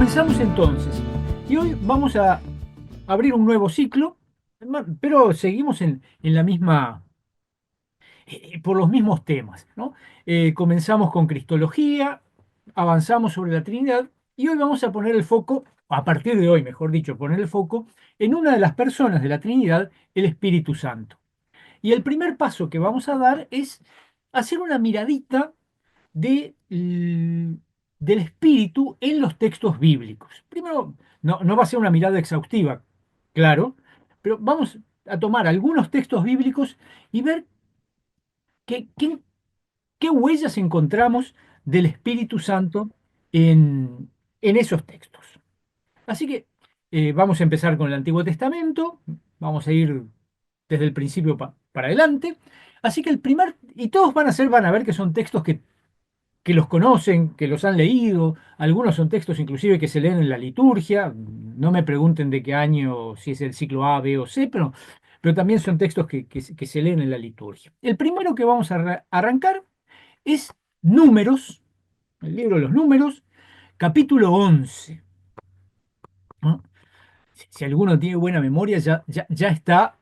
Avanzamos entonces y hoy vamos a abrir un nuevo ciclo, pero seguimos en la misma, por los mismos temas, ¿no? Comenzamos con Cristología, avanzamos sobre la Trinidad y hoy vamos a poner el foco, a partir de hoy, mejor dicho, poner el foco en una de las personas de la Trinidad, el Espíritu Santo. Y el primer paso que vamos a dar es hacer una miradita de, del espíritu en los textos bíblicos. Primero, no va a ser una mirada exhaustiva, claro, pero vamos a tomar algunos textos bíblicos y ver qué, qué huellas encontramos del Espíritu Santo en esos textos. Así que vamos a empezar con el Antiguo Testamento, vamos a ir desde el principio para adelante. Así que el primer, y todos van a ver que son textos que los conocen, que los han leído, algunos son textos inclusive que se leen en la liturgia, no me pregunten de qué año, si es el ciclo A, B o C, pero también son textos que se leen en la liturgia. El primero que vamos a arrancar es Números, el libro de los Números, capítulo 11. ¿No? Si alguno tiene buena memoria, ya está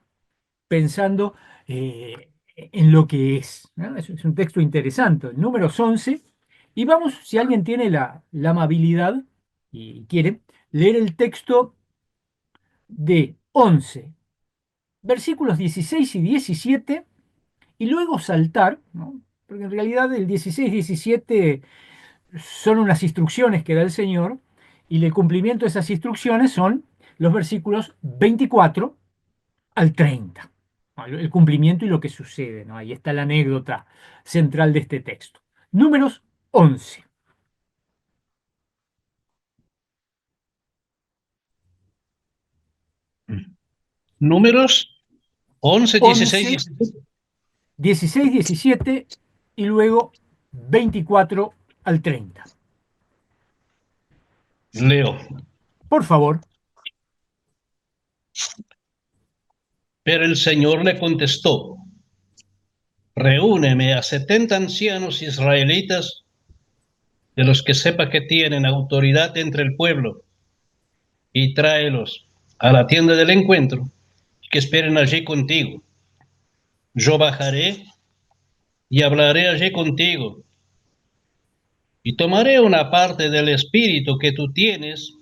pensando en lo que es, ¿no? Es un texto interesante, el Números 11. Y vamos, si alguien tiene la amabilidad y quiere, leer el texto de 11, versículos 16 y 17, y luego saltar, ¿no? Porque en realidad el 16 y 17 son unas instrucciones que da el Señor, y el cumplimiento de esas instrucciones son los versículos 24 al 30. El cumplimiento y lo que sucede, ¿no? Ahí está la anécdota central de este texto. Números 11. Números 11, 16, 11, 17. 16, 17 y luego 24 al 30. Leo. Por favor. Pero el Señor le contestó: reúneme a 70 ancianos israelitas, de los que sepa que tienen autoridad entre el pueblo, y tráelos a la tienda del encuentro, y que esperen allí contigo. Yo bajaré y hablaré allí contigo, y tomaré una parte del espíritu que tú tienes,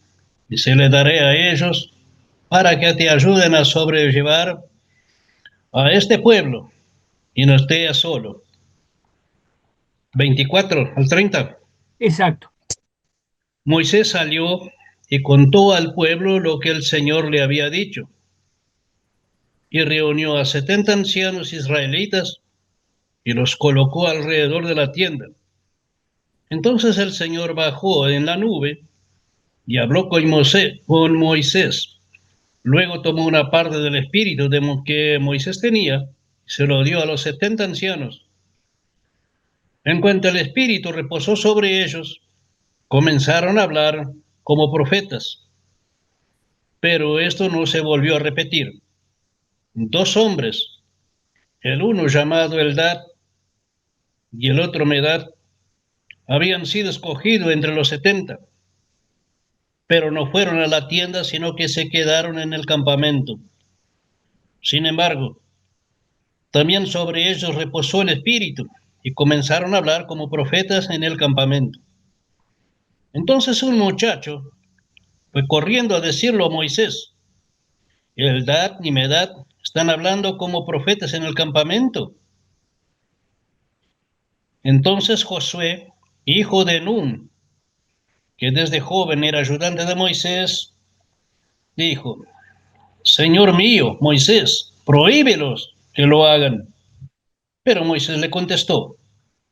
y se le daré a ellos, para que te ayuden a sobrellevar a este pueblo, y no estés solo. 24 al 30. Exacto. Moisés salió y contó al pueblo lo que el Señor le había dicho, y reunió a 70 ancianos israelitas y los colocó alrededor de la tienda. Entonces el Señor bajó en la nube y habló con Moisés. Luego tomó una parte del espíritu que Moisés tenía y se lo dio a los 70 ancianos. En cuanto el espíritu reposó sobre ellos, comenzaron a hablar como profetas. Pero esto no se volvió a repetir. Dos hombres, el uno llamado Eldad y el otro Medad, habían sido escogidos entre los 70, pero no fueron a la tienda, sino que se quedaron en el campamento. Sin embargo, también sobre ellos reposó el Espíritu, y comenzaron a hablar como profetas en el campamento. Entonces un muchacho fue corriendo a decirlo a Moisés: Eldad y Medad están hablando como profetas en el campamento. Entonces Josué, hijo de Nun, que desde joven era ayudante de Moisés, dijo: Señor mío, Moisés, prohíbelos que lo hagan. Pero Moisés le contestó: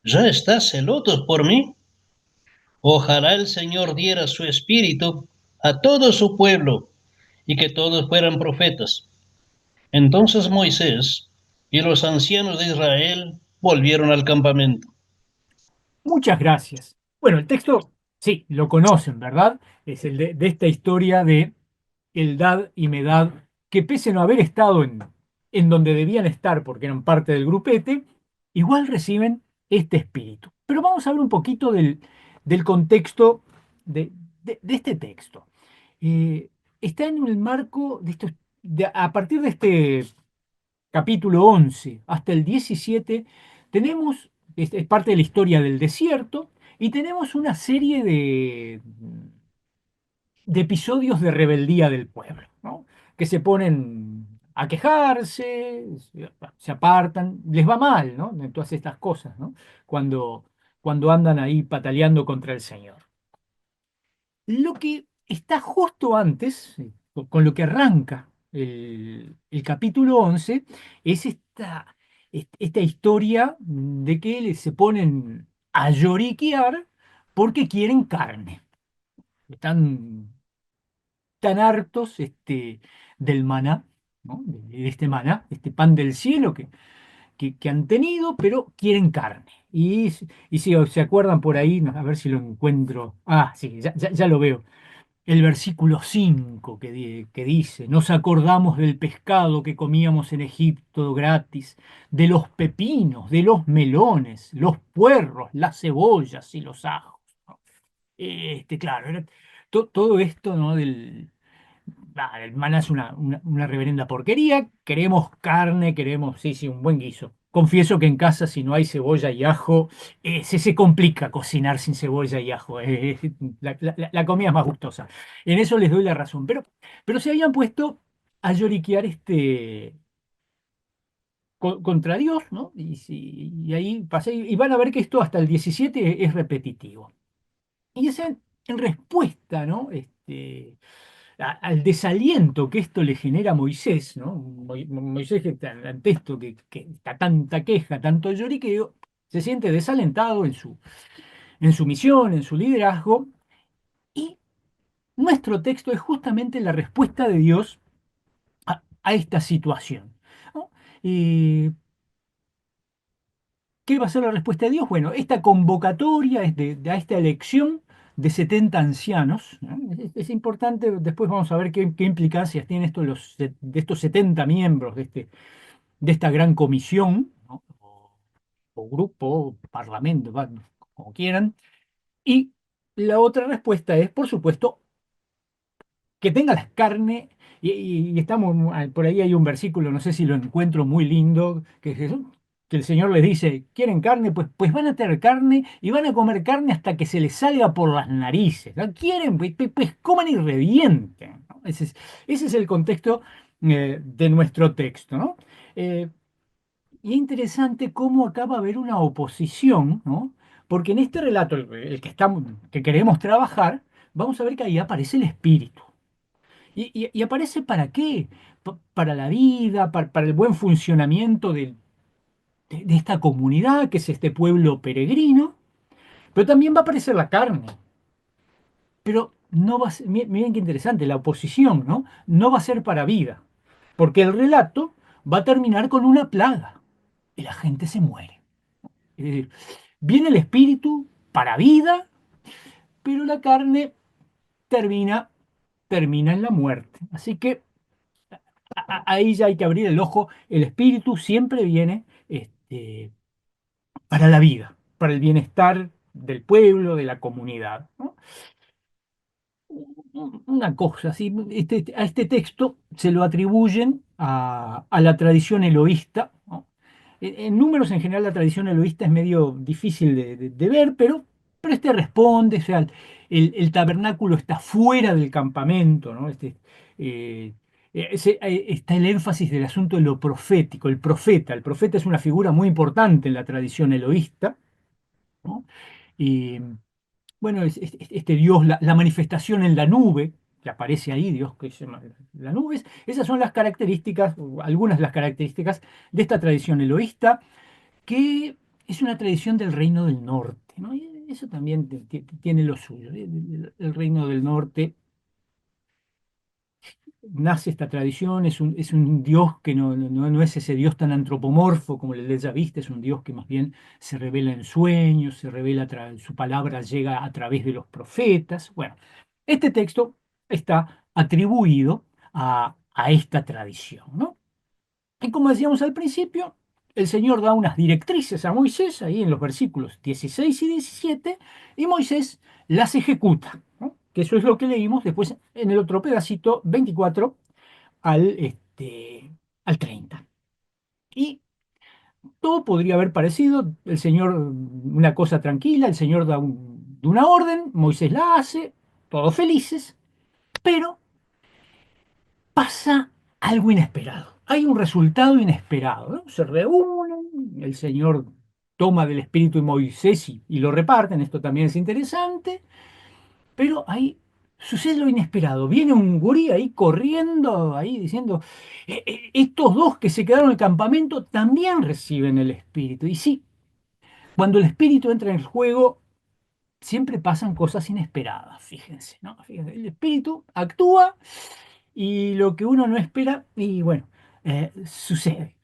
¿ya estás celoso por mí? Ojalá el Señor diera su espíritu a todo su pueblo y que todos fueran profetas. Entonces Moisés y los ancianos de Israel volvieron al campamento. Muchas gracias. Bueno, el texto, sí, lo conocen, ¿verdad? Es el de esta historia de Eldad y Medad, que pese a no haber estado en donde debían estar porque eran parte del grupete, igual reciben este espíritu. Pero vamos a hablar un poquito del contexto de este texto. Eh, Está en el marco de esto, a partir de este capítulo 11 hasta el 17, tenemos, es parte de la historia del desierto, y tenemos una serie de episodios de rebeldía del pueblo, ¿no? Que se ponen a quejarse, se apartan, les va mal, ¿no? En todas estas cosas, ¿no? Cuando andan ahí pataleando contra el Señor. Lo que está justo antes, con lo que arranca el capítulo 11, es esta historia de que se ponen a lloriquear porque quieren carne. Están tan hartos del maná, ¿no? De este maná, este pan del cielo que han tenido, pero quieren carne. Y si se acuerdan por ahí, no, a ver si lo encuentro. Ah, sí, ya lo veo. El versículo 5 que dice, nos acordamos del pescado que comíamos en Egipto gratis, de los pepinos, de los melones, los puerros, las cebollas y los ajos, ¿no? Claro, todo esto, ¿no? El maná es una reverenda porquería. Queremos carne, queremos, sí, sí, un buen guiso. Confieso que en casa, si no hay cebolla y ajo, se complica cocinar sin cebolla y ajo. La comida es más gustosa. En eso les doy la razón. Pero se habían puesto a lloriquear contra Dios, ¿no? Y ahí pasé, y van a ver que esto hasta el 17 es repetitivo. Y es en respuesta, ¿no? Al desaliento que esto le genera a Moisés, ¿no? Moisés, que ante esto, que está tanta queja, tanto lloriqueo, se siente desalentado en su misión, en su liderazgo, y nuestro texto es justamente la respuesta de Dios a esta situación, ¿no? Y ¿qué va a ser la respuesta de Dios? Bueno, esta convocatoria a esta elección de 70 ancianos, ¿no? Es importante, después vamos a ver qué implicancias tienen de estos 70 miembros de esta gran comisión, ¿no? O grupo, o parlamento, como quieran. Y la otra respuesta es, por supuesto, que tenga la carne, y estamos, por ahí hay un versículo, no sé si lo encuentro muy lindo, que es eso, que el Señor les dice, ¿quieren carne? Pues van a tener carne y van a comer carne hasta que se les salga por las narices, ¿no? ¿Quieren? Pues coman y revienten, ¿no? Ese es el contexto de nuestro texto, ¿no? Eh, y es interesante cómo acaba de haber una oposición, ¿no? Porque en este relato, el que queremos trabajar, vamos a ver que ahí aparece el espíritu. ¿Y aparece para qué? Para la vida, para el buen funcionamiento de esta comunidad, que es este pueblo peregrino, pero también va a aparecer la carne. Pero no va a ser, miren qué interesante, la oposición, ¿no? No va a ser para vida, porque el relato va a terminar con una plaga y la gente se muere. Es decir, viene el espíritu para vida, pero la carne termina, termina en la muerte. Así que ahí ya hay que abrir el ojo. El espíritu siempre viene para la vida, para el bienestar del pueblo, de la comunidad, ¿no? Una cosa, ¿sí? A este texto se lo atribuyen a la tradición eloísta, ¿no? En números en general la tradición eloísta es medio difícil de ver, pero este responde, o sea, el tabernáculo está fuera del campamento, ¿no? Eh, Está el énfasis del asunto de lo profético, el profeta. El profeta es una figura muy importante en la tradición eloísta, ¿no? Y bueno, este Dios, la manifestación en la nube, que aparece ahí, Dios que se llama la nube, esas son las características, o algunas de las características de esta tradición eloísta, que es una tradición del reino del norte, ¿no? Y eso también tiene lo suyo. El reino del norte nace esta tradición, es un Dios que no es ese Dios tan antropomorfo como el de ya viste, es un Dios que más bien se revela en sueños, se revela, su palabra llega a través de los profetas. Bueno, este texto está atribuido a esta tradición, ¿no? Y como decíamos al principio, el Señor da unas directrices a Moisés, ahí en los versículos 16 y 17, y Moisés las ejecuta, ¿no? que eso es lo que leímos después en el otro pedacito, 24 al 30. Y todo podría haber parecido, el Señor, una cosa tranquila, el Señor da una orden, Moisés la hace, todos felices, pero pasa algo inesperado. Hay un resultado inesperado, ¿no? Se reúnen, el Señor toma del espíritu de Moisés y lo reparten, esto también es interesante, pero ahí sucede lo inesperado. Viene un gurí ahí corriendo, ahí diciendo, estos dos que se quedaron en el campamento también reciben el espíritu. Y sí, cuando el espíritu entra en el juego, siempre pasan cosas inesperadas, fíjense, ¿no? Fíjense, el espíritu actúa y lo que uno no espera, y bueno, sucede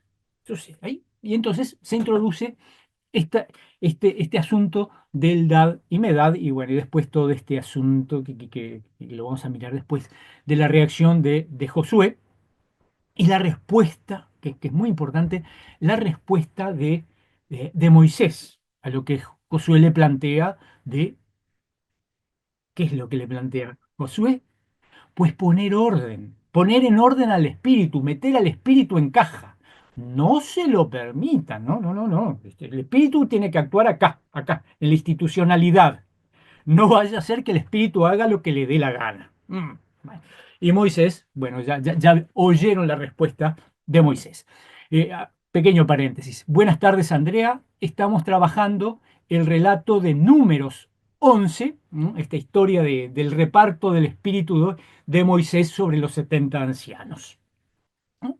ahí. Y entonces se introduce esta, este asunto del dad y medad, y bueno, y después todo este asunto que lo vamos a mirar después, de la reacción de Josué y la respuesta, que es muy importante, la respuesta de Moisés a lo que Josué le plantea de, ¿qué es lo que le plantea Josué? Pues poner orden, poner en orden al espíritu, meter al espíritu en caja. No se lo permitan, no, no, no, no. El espíritu tiene que actuar acá, acá, en la institucionalidad. No vaya a ser que el espíritu haga lo que le dé la gana. Bueno. Y Moisés, bueno, ya oyeron la respuesta de Moisés. Pequeño paréntesis. Buenas tardes, Andrea. Estamos trabajando el relato de Números 11, ¿no? Esta historia del reparto del espíritu de Moisés sobre los 70 ancianos. ¿No?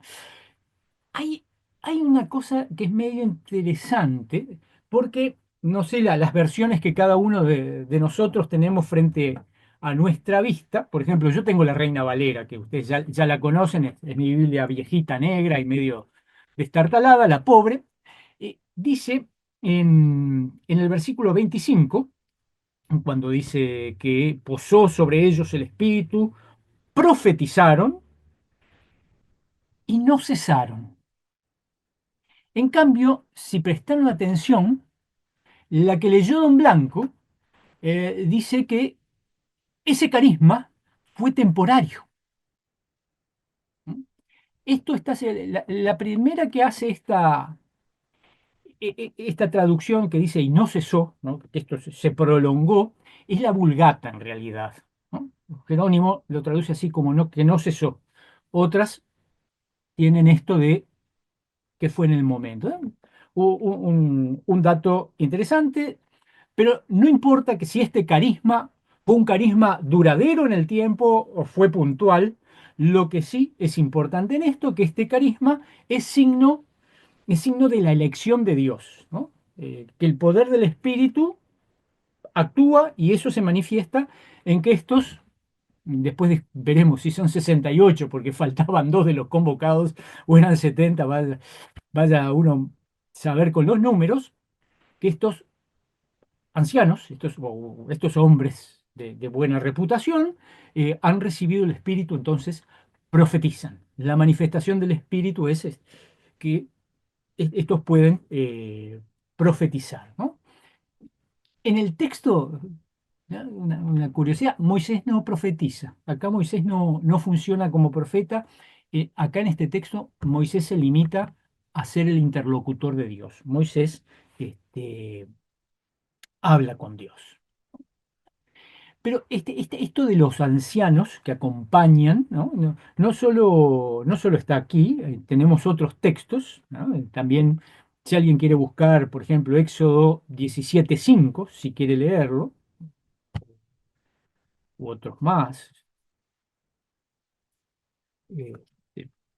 Hay, hay una cosa que es medio interesante, porque no sé las versiones que cada uno de nosotros tenemos frente a nuestra vista. Por ejemplo, yo tengo la Reina Valera, que ustedes ya la conocen, es mi Biblia viejita, negra y medio destartalada, la pobre. Dice en el versículo 25, cuando dice que posó sobre ellos el Espíritu, profetizaron y no cesaron. En cambio, si prestaron atención, la que leyó Don Blanco dice que ese carisma fue temporario. ¿Mm? Esto está, la primera que hace esta traducción que dice y no cesó, ¿no? Que esto se prolongó, es la Vulgata en realidad, ¿no? Jerónimo lo traduce así como no, que no cesó. Otras tienen esto de que fue en el momento. Un dato interesante. Pero no importa que si este carisma fue un carisma duradero en el tiempo o fue puntual, lo que sí es importante en esto, que este carisma es signo de la elección de Dios, ¿no? Que el poder del Espíritu actúa y eso se manifiesta en que estos, veremos si son 68 porque faltaban dos de los convocados, o eran 70, vaya uno saber con los números, que estos ancianos, estos hombres de buena reputación, han recibido el Espíritu, entonces profetizan. La manifestación del Espíritu es que estos pueden profetizar, ¿no? En el texto, ¿no? Una curiosidad, Moisés no profetiza. Acá Moisés no funciona como profeta. Acá en este texto Moisés se limita a ser el interlocutor de Dios. Moisés habla con Dios. Pero esto de los ancianos que acompañan, ¿no? No solo está aquí, tenemos otros textos, ¿no? También, si alguien quiere buscar, por ejemplo, Éxodo 17:5, si quiere leerlo, u otros más, eh,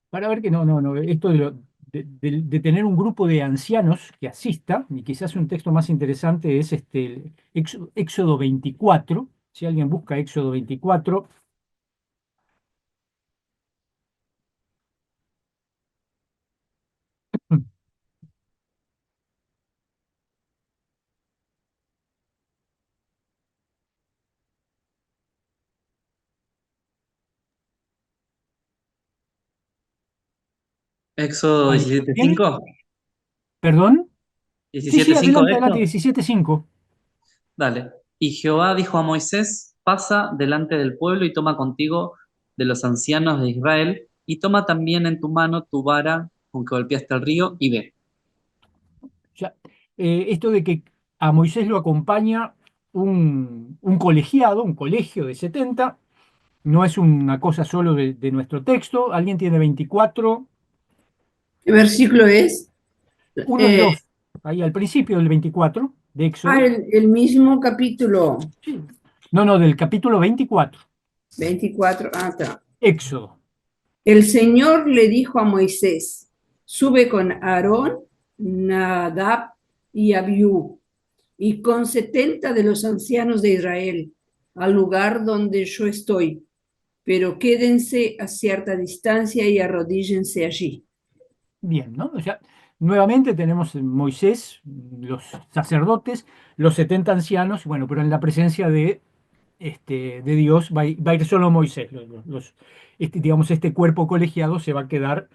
para ver que no, esto de tener un grupo de ancianos que asista, y quizás un texto más interesante es el Éxodo 24, si alguien busca Éxodo 24. Éxodo Ahí, ¿lo tiene? 17:5. ¿Perdón? Sí, sí, 17:5 adelante, adelante, esto. 17:5. Dale. Y Jehová dijo a Moisés: pasa delante del pueblo y toma contigo de los ancianos de Israel, y toma también en tu mano tu vara con que golpeaste el río, y ve. O sea, esto de que a Moisés lo acompaña un colegiado, un colegio de 70, no es una cosa solo de nuestro texto. Alguien tiene 24, ¿Qué versículo es? uno y Eh, dos, ahí al principio del 24 de ah, Éxodo. el mismo capítulo Sí. No, no, del capítulo 24, 24. Ah, está. Éxodo. El Señor le dijo a Moisés, sube con Aarón, Nadab y Abiú, y con 70 de los ancianos de Israel, al lugar donde yo estoy, pero quédense a cierta distancia y arrodíllense allí. Bien, ¿no? O sea, nuevamente tenemos Moisés, los sacerdotes, los 70 ancianos, bueno, pero en la presencia de Dios va a ir solo Moisés. Digamos, este cuerpo colegiado se va a quedar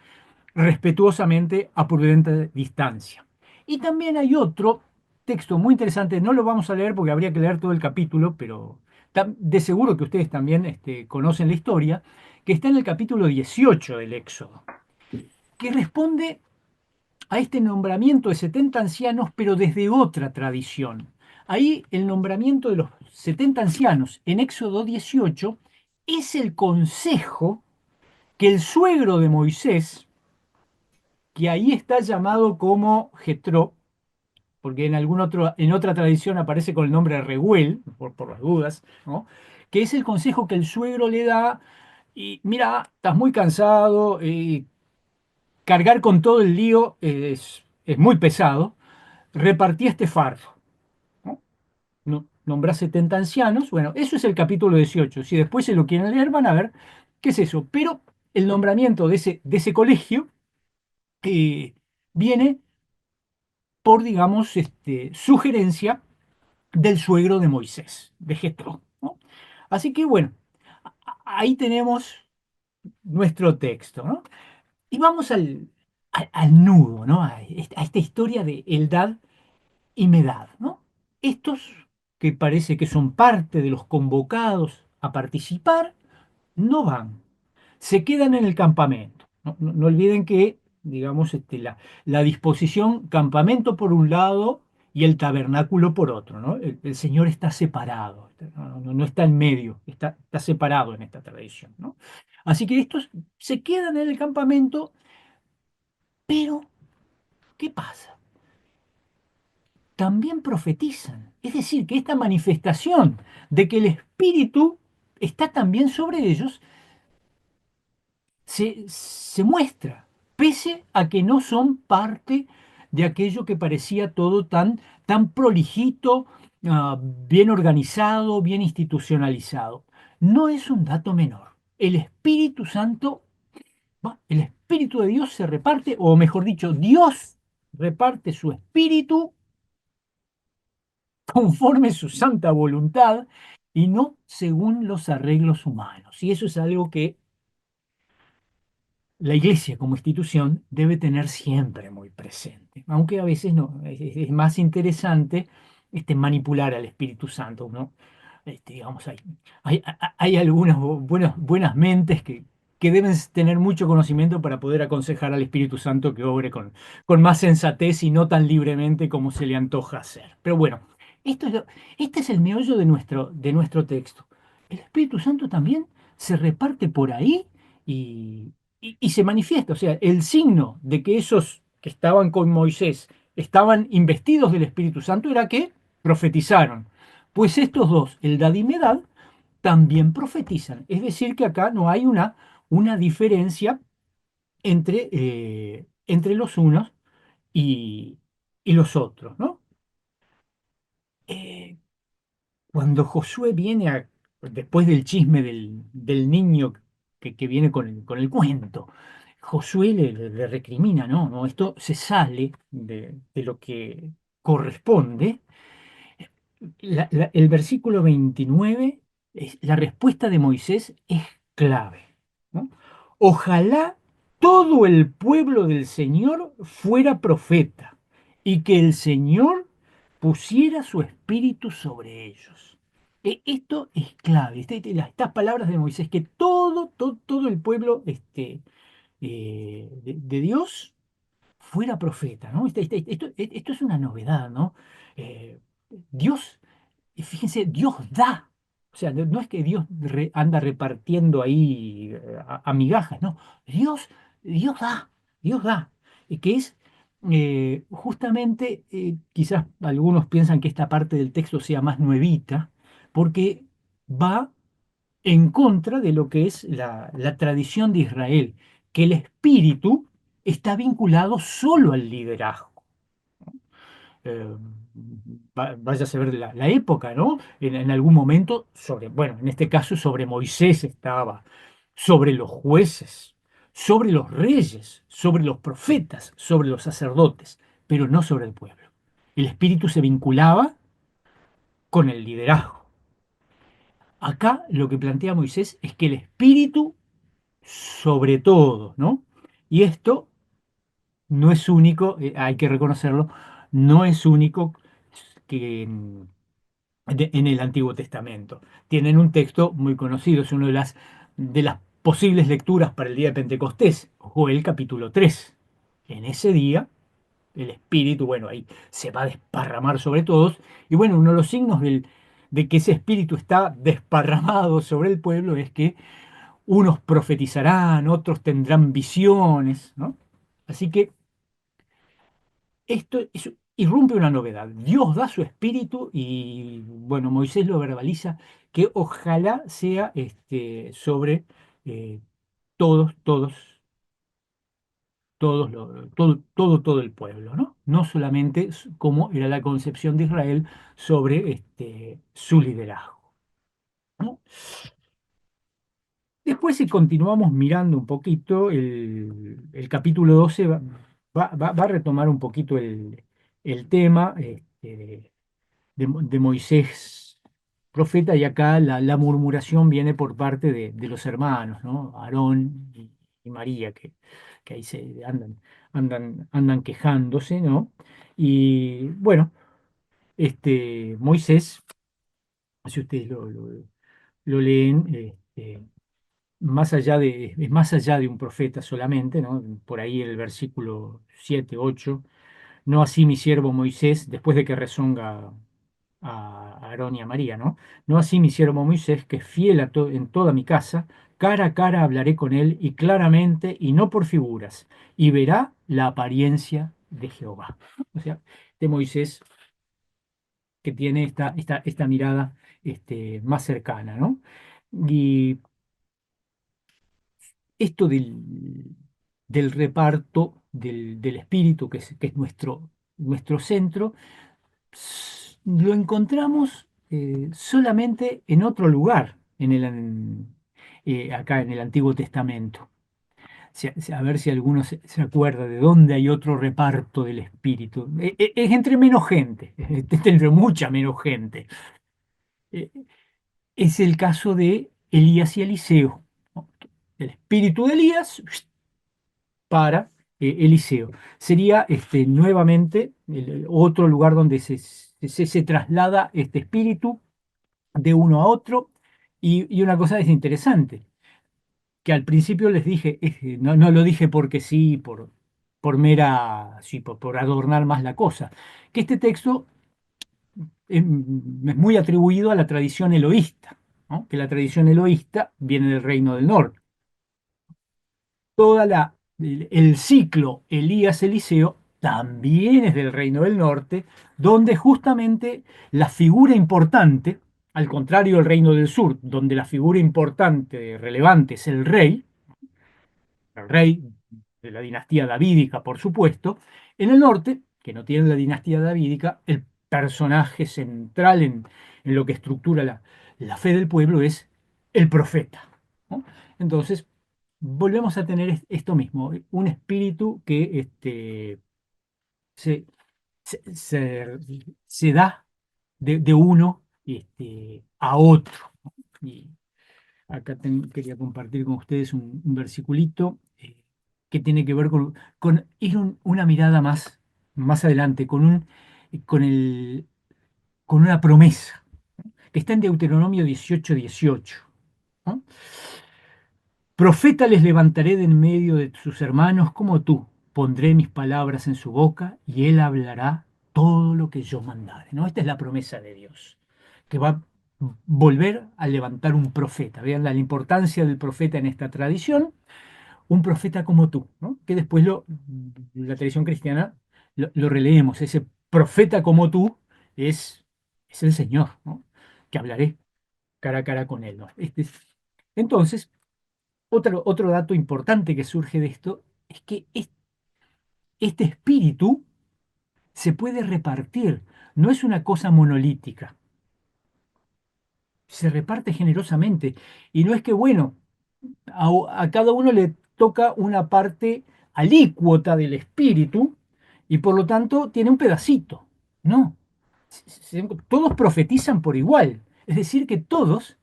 respetuosamente a prudente distancia. Y también hay otro texto muy interesante, no lo vamos a leer porque habría que leer todo el capítulo, pero de seguro que ustedes también conocen la historia, que está en el capítulo 18 del Éxodo, que responde a este nombramiento de 70 ancianos, pero desde otra tradición. Ahí el nombramiento de los 70 ancianos en Éxodo 18 es el consejo que el suegro de Moisés, que ahí está llamado como Jetro, porque en otra tradición aparece con el nombre de Rehuel, por las dudas, ¿no? Que es el consejo que el suegro le da, y mira, estás muy cansado, cargar con todo el lío es muy pesado, repartí este fardo, ¿no? Nombrá 70 ancianos, bueno, eso es el capítulo 18. Si después se lo quieren leer, van a ver qué es eso. Pero el nombramiento de ese colegio viene por, digamos, sugerencia del suegro de Moisés, de Jetro, ¿no? Así que bueno, ahí tenemos nuestro texto, ¿no? Y vamos al nudo, ¿no? A esta historia de Eldad y Medad, ¿no? Estos que parece que son parte de los convocados a participar, no van, se quedan en el campamento. No olviden que, digamos, la disposición, campamento por un lado y el tabernáculo por otro, ¿no? El Señor está separado, no está en medio, está separado en esta tradición, ¿no? Así que estos se quedan en el campamento, pero ¿qué pasa? También profetizan. Es decir, que esta manifestación de que el Espíritu está también sobre ellos se muestra, pese a que no son parte de aquello que parecía todo tan prolijito, bien organizado, bien institucionalizado. No es un dato menor. El Espíritu Santo, el Espíritu de Dios se reparte, o mejor dicho, Dios reparte su Espíritu conforme su santa voluntad y no según los arreglos humanos. Y eso es algo que la Iglesia como institución debe tener siempre muy presente, aunque a veces no, es más interesante manipular al Espíritu Santo, ¿no? Digamos, hay algunas buenas mentes que deben tener mucho conocimiento para poder aconsejar al Espíritu Santo que obre con más sensatez y no tan libremente como se le antoja hacer. Pero bueno, esto es este es el meollo de nuestro texto. El Espíritu Santo también se reparte por ahí y se manifiesta. O sea, el signo de que esos que estaban con Moisés estaban investidos del Espíritu Santo era que profetizaron. Pues estos dos, Eldad y Medad, también profetizan. Es decir, que acá no hay una diferencia entre los unos y, y los otros, ¿no? Eh, Cuando Josué después del chisme del niño que viene con el cuento, Josué le recrimina, no, no, esto se sale de lo que corresponde. El versículo 29, la respuesta de Moisés es clave, ¿no? Ojalá todo el pueblo del Señor fuera profeta y que el Señor pusiera su espíritu sobre ellos. Esto es clave, estas palabras de Moisés, que todo el pueblo de Dios fuera profeta, ¿no? Esto es una novedad, ¿no? Eh, Dios, fíjense, Dios da. O sea, no es que Dios anda repartiendo ahí a migajas, ¿no? Dios, Dios da, Dios da. Que es justamente, quizás algunos piensan que esta parte del texto sea más nuevita, porque va en contra de lo que es la tradición de Israel, que el espíritu está vinculado solo al liderazgo. Eh, Vaya a saber la época, ¿no? En algún momento, bueno, en este caso sobre Moisés estaba, sobre los jueces, sobre los reyes, sobre los profetas, sobre los sacerdotes, pero no sobre el pueblo. El espíritu se vinculaba con el liderazgo. Acá lo que plantea Moisés es que el espíritu sobre todo, ¿no? Y esto no es único, hay que reconocerlo, no es único que en el Antiguo Testamento. Tienen un texto muy conocido, es una de las posibles lecturas para el día de Pentecostés, Joel capítulo 3. En ese día, el Espíritu, bueno, ahí se va a desparramar sobre todos, y bueno, uno de los signos de que ese Espíritu está desparramado sobre el pueblo es que unos profetizarán, otros tendrán visiones, ¿no? Así que irrumpe una novedad. Dios da su espíritu y, bueno, Moisés lo verbaliza, que ojalá sea sobre eh, todos, todo el pueblo, ¿no? No solamente como era la concepción de Israel sobre su liderazgo, ¿no? Después, si continuamos mirando un poquito, el capítulo 12 va a retomar un poquito el tema de Moisés, profeta, y acá la murmuración viene por parte de los hermanos, ¿no? Aarón y María, que ahí se andan quejándose, ¿no? Y bueno, Moisés, si ustedes lo leen, es más allá de un profeta solamente, ¿no? Por ahí el versículo 7 8 no así mi siervo Moisés, después de que rezonga a Aarón y a María, ¿no? No así mi siervo Moisés, que es fiel en toda mi casa, cara a cara hablaré con él y claramente y no por figuras, y verá la apariencia de Jehová. O sea, de Moisés que tiene esta mirada más cercana, ¿no? Y esto del reparto del espíritu, que es nuestro centro, lo encontramos solamente en otro lugar, acá en el Antiguo Testamento. A ver si alguno se acuerda de dónde hay otro reparto del espíritu. Es entre menos gente, es entre mucha menos gente. Eh, es el caso de Elías y Eliseo, ¿no? El espíritu de Elías para Eliseo. Sería nuevamente el otro lugar donde se traslada este espíritu de uno a otro. Y una cosa es interesante, que al principio les dije, no lo dije porque sí, por mera, sí, por adornar más la cosa, que este texto es muy atribuido a la tradición eloísta, ¿no? Que la tradición eloísta viene del Reino del Norte. El ciclo Elías-Eliseo también es del Reino del Norte, donde justamente la figura importante, al contrario del Reino del Sur, donde la figura importante, relevante, es el rey de la dinastía davídica, por supuesto. En el norte, que no tiene la dinastía davídica, el personaje central en lo que estructura la fe del pueblo es el profeta, ¿no? Entonces, volvemos a tener esto mismo, un espíritu que se, se- se da de uno a otro, ¿no? Y acá quería compartir con ustedes un versiculito que tiene que ver con ir una mirada más adelante, con una promesa que está en Deuteronomio 18:18, ¿no? Profeta les levantaré de en medio de sus hermanos como tú. Pondré mis palabras en su boca y él hablará todo lo que yo mandare, ¿no? Esta es la promesa de Dios, que va a volver a levantar un profeta. Vean la importancia del profeta en esta tradición, un profeta como tú, ¿no? Que después la tradición cristiana lo releemos. Ese profeta como tú es el Señor, ¿no? Que hablaré cara a cara con él, ¿no? Entonces, otro dato importante que surge de esto es que este espíritu se puede repartir, no es una cosa monolítica, se reparte generosamente. Y no es que, bueno, a cada uno le toca una parte alícuota del espíritu y por lo tanto tiene un pedacito. No, todos profetizan por igual. Es decir, que todos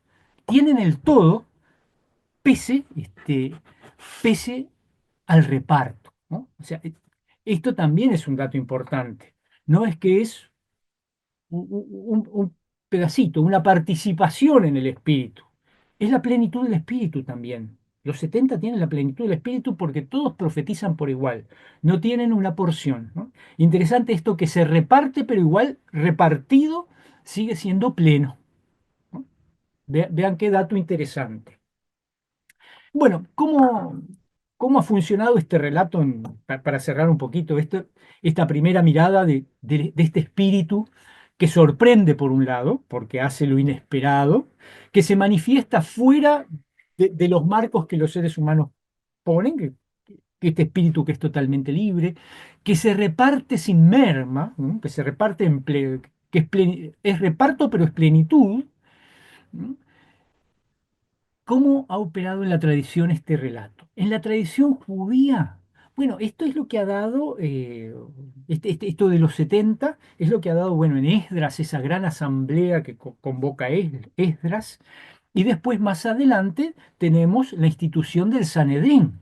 tienen el todo pese al reparto, ¿no? O sea, esto también es un dato importante. No es que es un pedacito, una participación en el espíritu. Es la plenitud del espíritu también. Los 70 tienen la plenitud del espíritu porque todos profetizan por igual, no tienen una porción, ¿no? Interesante esto que se reparte, pero igual repartido sigue siendo pleno, ¿no? Vean qué dato interesante. Bueno, ¿cómo ha funcionado este relato para cerrar un poquito esta primera mirada de este espíritu que sorprende por un lado, porque hace lo inesperado, que se manifiesta fuera de los marcos que los seres humanos ponen, que este espíritu que es totalmente libre, que se reparte sin merma, ¿no? Que se reparte que es reparto pero es plenitud, ¿no? ¿Cómo ha operado en la tradición este relato? En la tradición judía, bueno, esto es lo que ha dado, esto de los 70 es lo que ha dado, bueno, en Esdras, esa gran asamblea que convoca Esdras, y después más adelante tenemos la institución del Sanedrín,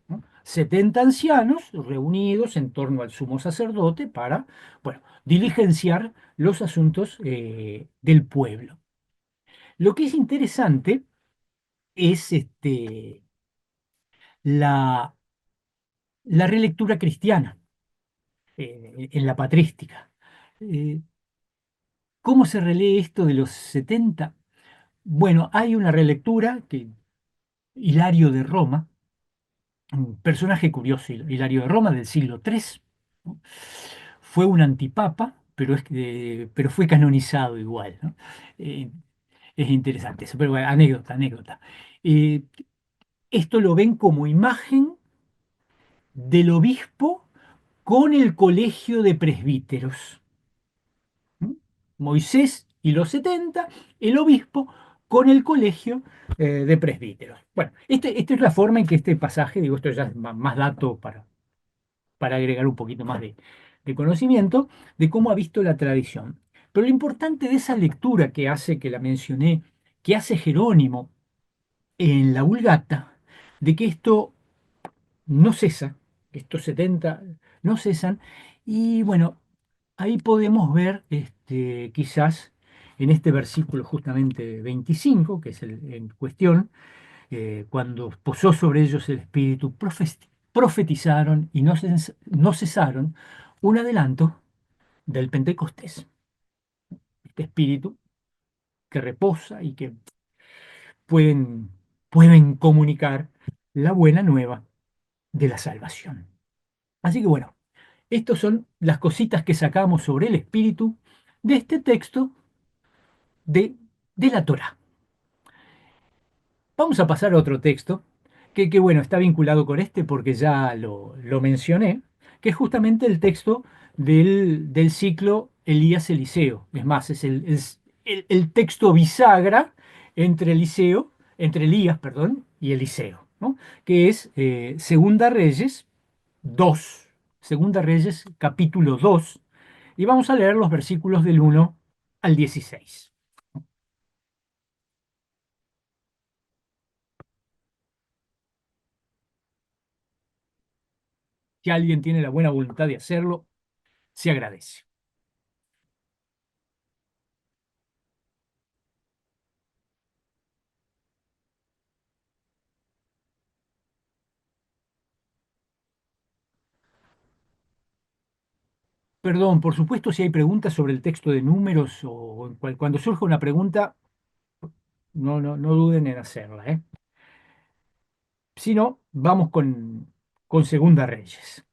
¿no? 70 ancianos reunidos en torno al sumo sacerdote para, bueno, diligenciar los asuntos del pueblo. Lo que es interesante es la, la relectura cristiana en la patrística. Eh, ¿Cómo se relee esto de los 70? Bueno, hay una relectura que Hilario de Roma, un personaje curioso, Hilario de Roma del siglo III, ¿no? Fue un antipapa, pero fue canonizado igual, ¿no? Eh, es interesante eso, pero bueno, anécdota. Eh, Esto lo ven como imagen del obispo con el colegio de presbíteros. ¿Mm? Moisés y los 70, el obispo con el colegio de presbíteros. Bueno, esta es la forma en que este pasaje, digo, esto ya es más dato para agregar un poquito más de conocimiento de cómo ha visto la tradición. Pero lo importante de esa lectura que hace, que la mencioné, que hace Jerónimo en la Vulgata, de que esto no cesa, estos 70 no cesan, y bueno, ahí podemos ver quizás en este versículo justamente 25, que es el en cuestión, cuando posó sobre ellos el Espíritu, profetizaron y no cesaron, un adelanto del Pentecostés, este Espíritu que reposa y que pueden, pueden comunicar la buena nueva de la salvación. Así que bueno, estas son las cositas que sacamos sobre el espíritu de este texto de, de la Torá. Vamos a pasar a otro texto bueno, está vinculado con este porque ya lo mencioné, que es justamente el texto del ciclo Elías-Eliseo. Es más, es el texto bisagra entre Elías, perdón, y Eliseo, ¿no? Que es Segunda Reyes 2, Segunda Reyes capítulo 2, y vamos a leer los versículos del 1 al 16. Si alguien tiene la buena voluntad de hacerlo, se agradece. Perdón, por supuesto, si hay preguntas sobre el texto de Números o cuando surja una pregunta, no duden en hacerla, ¿eh? Si no, vamos con Segunda Reyes,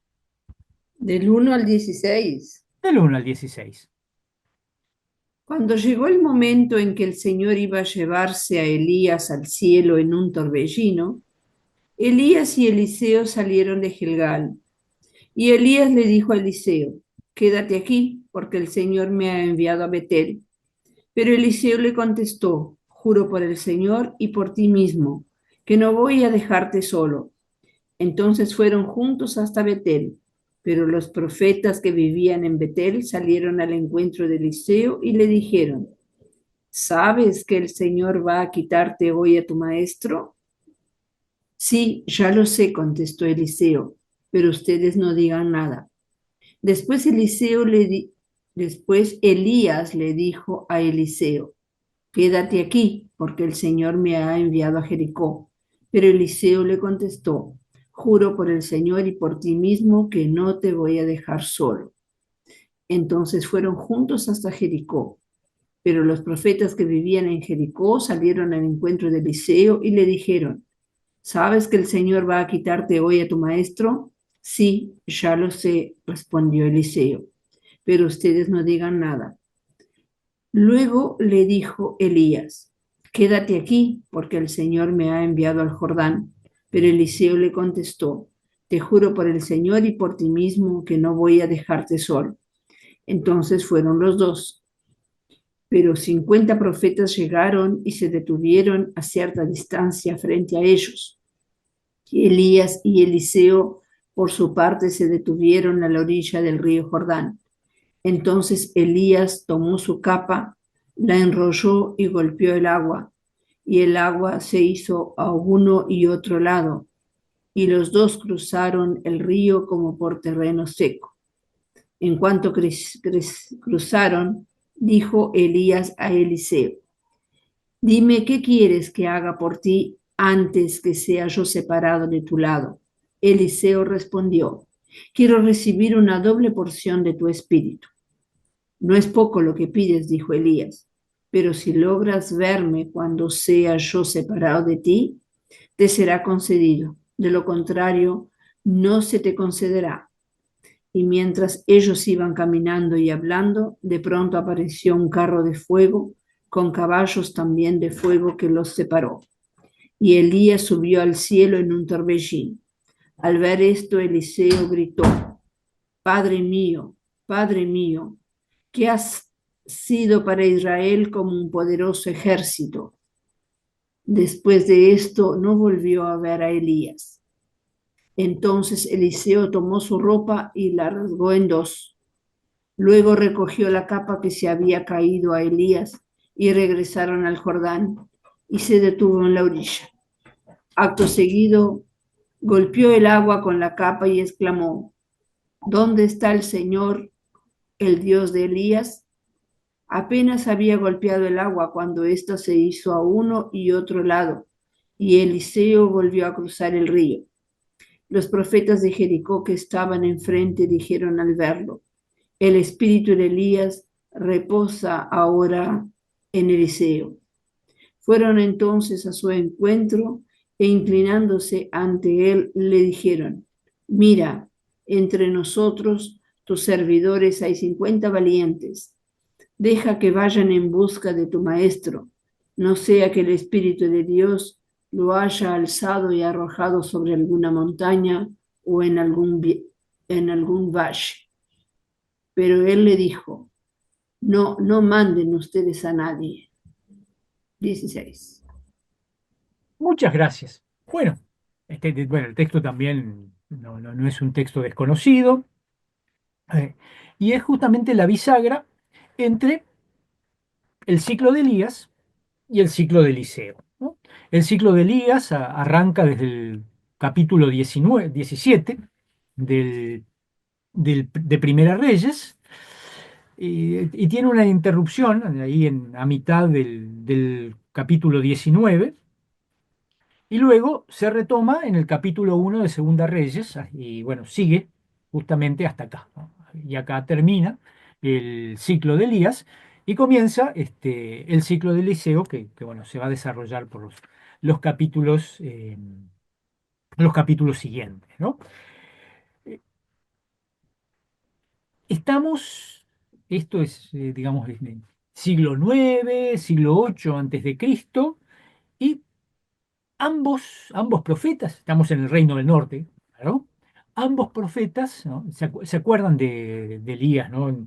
Del 1 al 16. del 1 al 16. Cuando llegó el momento en que el Señor iba a llevarse a Elías al cielo en un torbellino, Elías y Eliseo salieron de Gilgal. Y Elías le dijo a Eliseo: quédate aquí, porque el Señor me ha enviado a Betel. Pero Eliseo le contestó: juro por el Señor y por ti mismo, que no voy a dejarte solo. Entonces fueron juntos hasta Betel. Pero los profetas que vivían en Betel salieron al encuentro de Eliseo y le dijeron: ¿sabes que el Señor va a quitarte hoy a tu maestro? Sí, ya lo sé, contestó Eliseo, pero ustedes no digan nada. Después, Después Elías le dijo a Eliseo: quédate aquí, porque el Señor me ha enviado a Jericó. Pero Eliseo le contestó: juro por el Señor y por ti mismo que no te voy a dejar solo. Entonces fueron juntos hasta Jericó. Pero los profetas que vivían en Jericó salieron al encuentro de Eliseo y le dijeron: ¿sabes que el Señor va a quitarte hoy a tu maestro? Sí, ya lo sé, respondió Eliseo, pero ustedes no digan nada. Luego le dijo Elías: quédate aquí, porque el Señor me ha enviado al Jordán. Pero Eliseo le contestó: te juro por el Señor y por ti mismo que no voy a dejarte solo. Entonces fueron los dos. Pero 50 profetas llegaron y se detuvieron a cierta distancia frente a ellos. Elías y Eliseo, por su parte, se detuvieron a la orilla del río Jordán. Entonces Elías tomó su capa, la enrolló y golpeó el agua, y el agua se hizo a uno y otro lado, y los dos cruzaron el río como por terreno seco. En cuanto cruzaron, dijo Elías a Eliseo: dime qué quieres que haga por ti antes que sea yo separado de tu lado. Eliseo respondió: quiero recibir una doble porción de tu espíritu. No es poco lo que pides, dijo Elías, pero si logras verme cuando sea yo separado de ti, te será concedido. De lo contrario, no se te concederá. Y mientras ellos iban caminando y hablando, de pronto apareció un carro de fuego con caballos también de fuego que los separó. Y Elías subió al cielo en un torbellino. Al ver esto, Eliseo gritó: Padre mío, que has sido para Israel como un poderoso ejército. Después de esto, no volvió a ver a Elías. Entonces Eliseo tomó su ropa y la rasgó en dos. Luego recogió la capa que se había caído a Elías y regresaron al Jordán y se detuvo en la orilla. Acto seguido, golpeó el agua con la capa y exclamó: ¿dónde está el Señor, el Dios de Elías? Apenas había golpeado el agua cuando ésta se hizo a uno y otro lado, y Eliseo volvió a cruzar el río. Los profetas de Jericó que estaban enfrente dijeron al verlo: el espíritu de Elías reposa ahora en Eliseo. Fueron entonces a su encuentro e inclinándose ante él le dijeron: mira, entre nosotros, tus servidores, hay 50 valientes. Deja que vayan en busca de tu maestro, no sea que el Espíritu de Dios lo haya alzado y arrojado sobre alguna montaña o en algún valle. Pero él le dijo: no manden ustedes a nadie. 16. Muchas gracias. Bueno, bueno, el texto también no es un texto desconocido, eh, y es justamente la bisagra entre el ciclo de Elías y el ciclo de Eliseo, ¿no? El ciclo de Elías arranca desde el capítulo 19, 17 de Primera Reyes, y tiene una interrupción ahí a mitad del capítulo 19, y luego se retoma en el capítulo 1 de Segunda Reyes, y bueno, sigue justamente hasta acá, ¿no? y acá termina el ciclo de Elías y comienza el ciclo de Eliseo bueno, se va a desarrollar por los capítulos siguientes, ¿no? Eh, Estamos, esto es, digamos, en el siglo IX, siglo VIII antes de Cristo, y ambos profetas, estamos en el Reino del Norte, ¿no? Ambos profetas, ¿no? Se acuerdan de Elías, ¿no?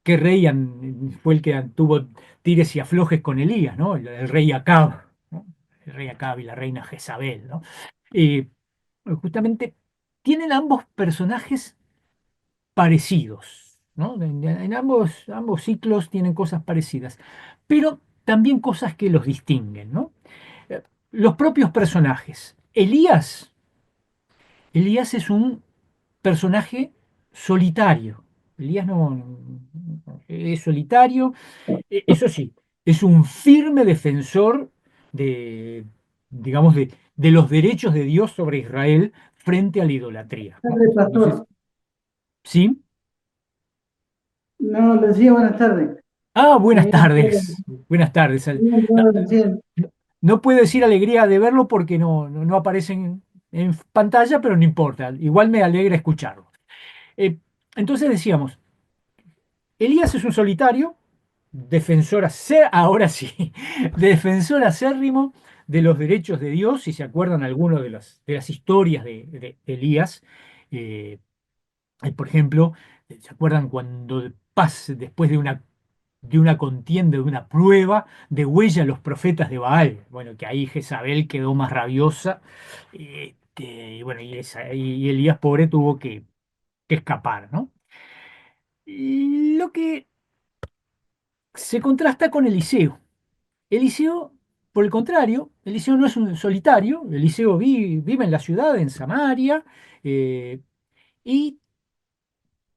¿Qué rey fue el que tuvo tires y aflojes con Elías, ¿no? El rey Acab, ¿no? El rey Acab y la reina Jezabel, ¿no? Eh, Justamente tienen ambos personajes parecidos, ¿no? En ambos ciclos tienen cosas parecidas, pero también cosas que los distinguen, ¿no? Eh, Los propios personajes. Elías es un personaje solitario. Elías es solitario, eso sí, es un firme defensor de, digamos, de los derechos de Dios sobre Israel frente a la idolatría, ¿no? Tardes, No sé pastor. ¿sí? No, le decía buenas tardes. Ah, buenas Eh, tardes. Buenas tardes. bien, No, todo recién. no puedo decir alegría de verlo porque no aparecen en pantalla, pero no importa. Igual me alegra escucharlo. Eh, entonces decíamos, Elías es un solitario, ahora sí, defensor acérrimo de los derechos de Dios. Si se acuerdan algunos de las historias de Elías, eh, por ejemplo, ¿se acuerdan cuando después de una contienda, de una prueba, degüella a los profetas de Baal? Bueno, que ahí Jezabel quedó más rabiosa, y bueno, y Elías pobre tuvo que escapar, ¿no? Y lo que se contrasta con Eliseo. Eliseo, por el contrario, Eliseo no es un solitario, Eliseo vive en la ciudad, en Samaria, y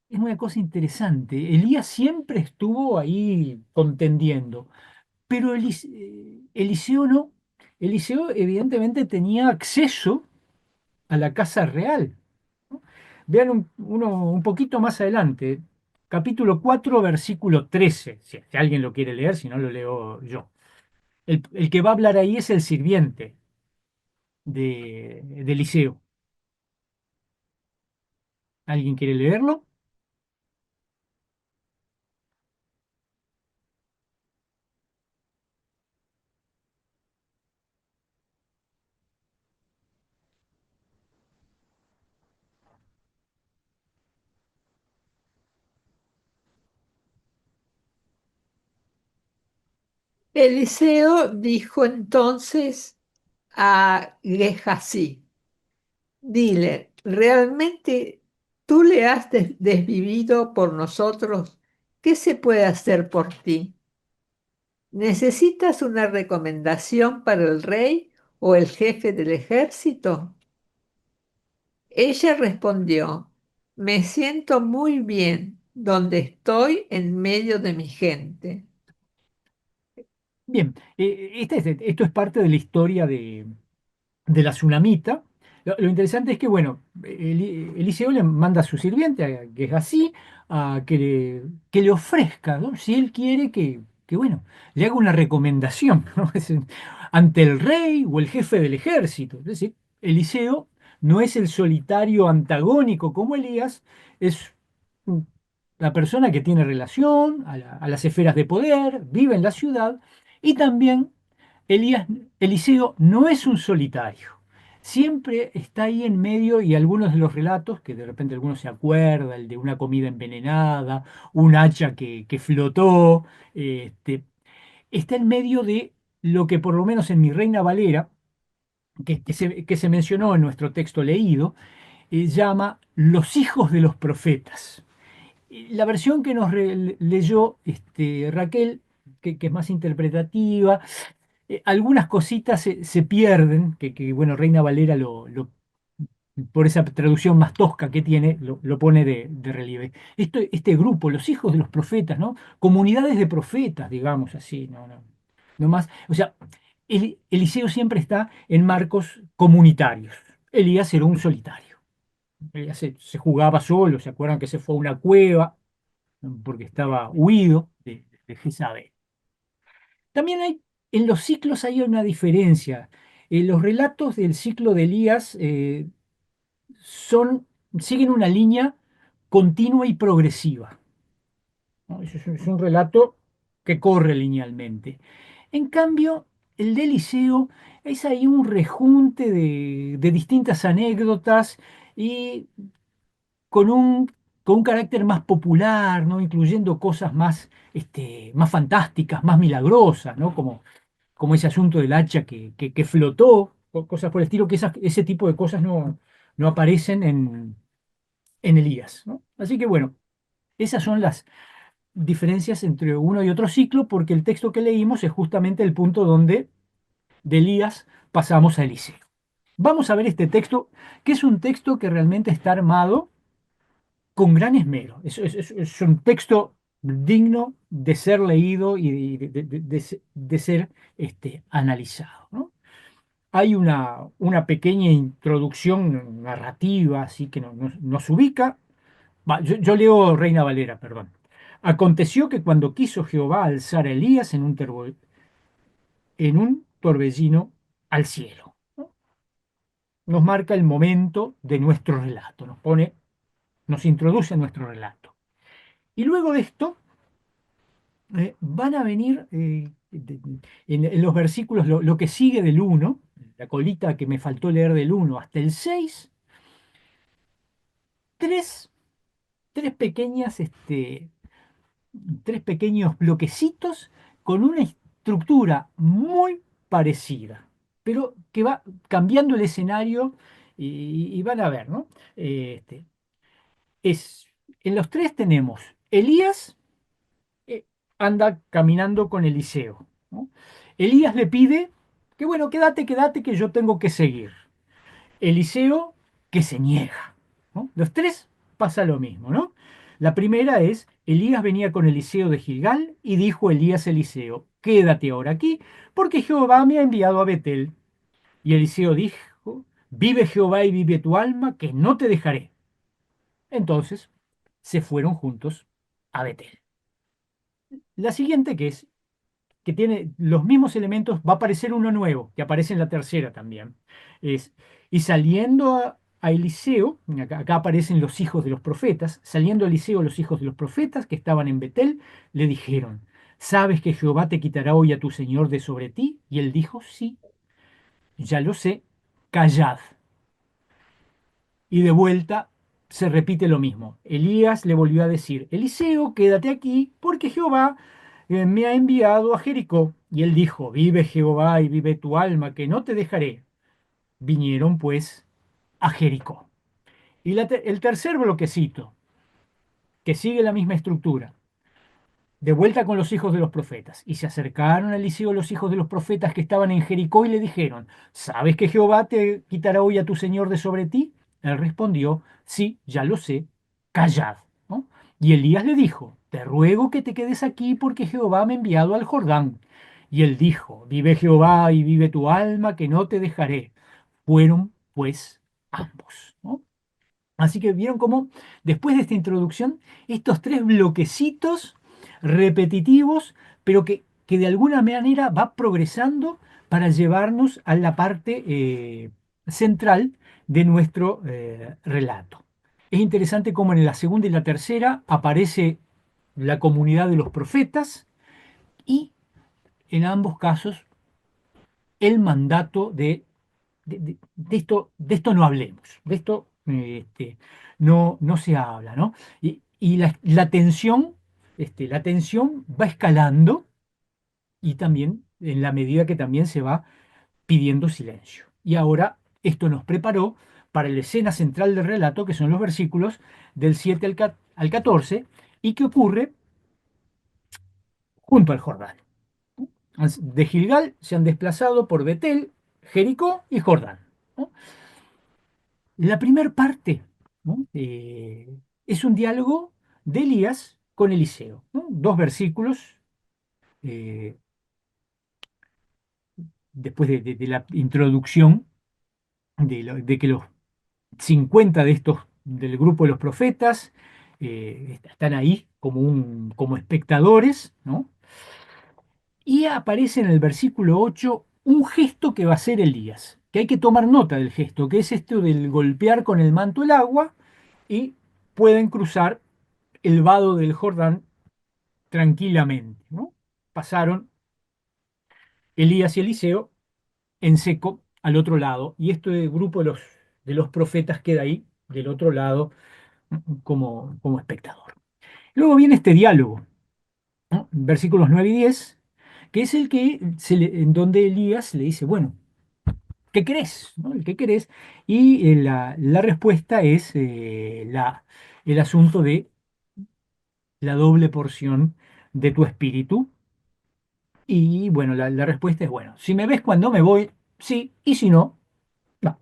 es una cosa interesante. Elías siempre estuvo ahí contendiendo, pero Eliseo no. Eliseo evidentemente tenía acceso a la casa real, ¿no? Vean un poquito más adelante, capítulo 4 versículo 13, si alguien lo quiere leer, si no lo leo yo. El que va a hablar ahí es el sirviente de Eliseo. ¿Alguien quiere leerlo? Eliseo dijo entonces a Gehazi: dile, ¿realmente tú le has desvivido por nosotros? ¿Qué se puede hacer por ti? ¿Necesitas una recomendación para el rey o el jefe del ejército? Ella respondió: me siento muy bien donde estoy en medio de mi gente. Bien, esto es parte de la historia de la tsunamita. Lo interesante es que, bueno, Eliseo le manda a su sirviente, que es así, que le ofrezca, ¿no? Si él quiere bueno, le haga una recomendación, ¿no? Ante el rey o el jefe del ejército. Es decir, Eliseo no es el solitario antagónico como Elías, es mm, la persona que tiene relación a las esferas de poder, vive en la ciudad, y también Elías, Eliseo no es un solitario. Siempre está ahí en medio, y algunos de los relatos, que de repente alguno se acuerda, el de una comida envenenada, un hacha que flotó, está en medio de lo que por lo menos en mi Reina Valera, que se mencionó en nuestro texto leído, llama los hijos de los profetas. Y la versión que nos leyó Raquel, que es más interpretativa, algunas cositas se pierden, bueno, Reina Valera por esa traducción más tosca que tiene, lo pone de relieve. Este grupo, los hijos de los profetas, ¿no? Comunidades de profetas, digamos así, no más. O sea, Eliseo siempre está en marcos comunitarios. Elías era un solitario. Se jugaba solo, ¿se acuerdan que se fue a una cueva porque estaba huido de Jezabel? También en los ciclos hay una diferencia. Los relatos del ciclo de Elías son, siguen una línea continua y progresiva, ¿no? Es un relato que corre linealmente. En cambio, el de Eliseo es ahí un rejunte de distintas anécdotas y con con un carácter más popular, ¿no? Incluyendo cosas más, más fantásticas, más milagrosas, ¿no? Como ese asunto del hacha que flotó, o cosas por el estilo, que ese tipo de cosas no aparecen en Elías, ¿no? Así que bueno, esas son las diferencias entre uno y otro ciclo, porque el texto que leímos es justamente el punto donde de Elías pasamos a Eliseo. Vamos a ver este texto, que es un texto que realmente está armado con gran esmero. Es un texto digno de ser leído y de ser analizado, ¿no? Hay una pequeña introducción narrativa, así que nos ubica. Yo leo Reina Valera, perdón. Aconteció que cuando quiso Jehová alzar a Elías en un torbellino al cielo, ¿no? Nos marca el momento de nuestro relato, nos introduce en nuestro relato. Y luego de esto van a venir en los versículos, lo que sigue del 1, la colita que me faltó leer del 1 hasta el 6, tres, tres pequeñas, tres pequeños bloquecitos con una estructura muy parecida, pero que va cambiando el escenario y van a ver, ¿no? Este, es, en los tres tenemos Elías eh, anda caminando con Eliseo, ¿no? Elías le pide que bueno, quédate, que yo tengo que seguir. Eliseo que se niega, ¿no? Los tres pasa lo mismo, ¿no? La primera es, Elías venía con Eliseo de Gilgal y dijo Elías a Eliseo, quédate ahora aquí, porque Jehová me ha enviado a Betel. Y Eliseo dijo, vive Jehová y vive tu alma, que no te dejaré. Entonces se fueron juntos a Betel. La siguiente que tiene los mismos elementos, va a aparecer uno nuevo, que aparece en la tercera también. Es, y saliendo a Eliseo, acá aparecen los hijos de los profetas, saliendo a Eliseo los hijos de los profetas que estaban en Betel, le dijeron, ¿sabes que Jehová te quitará hoy a tu señor de sobre ti? Y él dijo, sí, ya lo sé, callad. Y de vuelta se repite lo mismo. Elías le volvió a decir, Eliseo, quédate aquí, porque Jehová me ha enviado a Jericó. Y él dijo, vive Jehová y vive tu alma, que no te dejaré. Vinieron pues a Jericó. Y el tercer bloquecito, que sigue la misma estructura, de vuelta con los hijos de los profetas. Y se acercaron a Eliseo los hijos de los profetas que estaban en Jericó y le dijeron, ¿sabes que Jehová te quitará hoy a tu señor de sobre ti? Él respondió, sí, ya lo sé, callad, ¿no? Y Elías le dijo, te ruego que te quedes aquí porque Jehová me ha enviado al Jordán. Y él dijo, vive Jehová y vive tu alma, que no te dejaré. Fueron pues ambos, ¿no? Así que vieron cómo después de esta introducción, estos tres bloquecitos repetitivos, pero que de alguna manera va progresando para llevarnos a la parte central de nuestro relato. Es interesante cómo en la segunda y la tercera aparece la comunidad de los profetas y en ambos casos el mandato de esto no hablemos, de esto no se habla, ¿no? Y la tensión va escalando y también en la medida que también se va pidiendo silencio. Y ahora esto nos preparó para la escena central del relato, que son los versículos del 7 al 14, y que ocurre junto al Jordán. De Gilgal se han desplazado por Betel, Jericó y Jordán, ¿no? La primera parte, ¿no? Es un diálogo de Elías con Eliseo, ¿no? Dos versículos eh, después de la introducción de que los 50 de estos del grupo de los profetas, están ahí como espectadores, ¿no? Y aparece en el versículo 8 un gesto que va a hacer Elías, que hay que tomar nota del gesto, que es esto del golpear con el manto el agua y pueden cruzar el vado del Jordán tranquilamente, ¿no? Pasaron Elías y Eliseo en seco al otro lado, y este grupo de los profetas queda ahí del otro lado como espectador. Luego viene este diálogo, ¿no? Versículos 9 y 10, que es el que en donde Elías le dice, bueno, ¿qué querés? ¿No? ¿El qué querés? Y la respuesta es el asunto de la doble porción de tu espíritu. Y bueno, la respuesta es, bueno, si me ves cuando me voy, sí, y si no, no.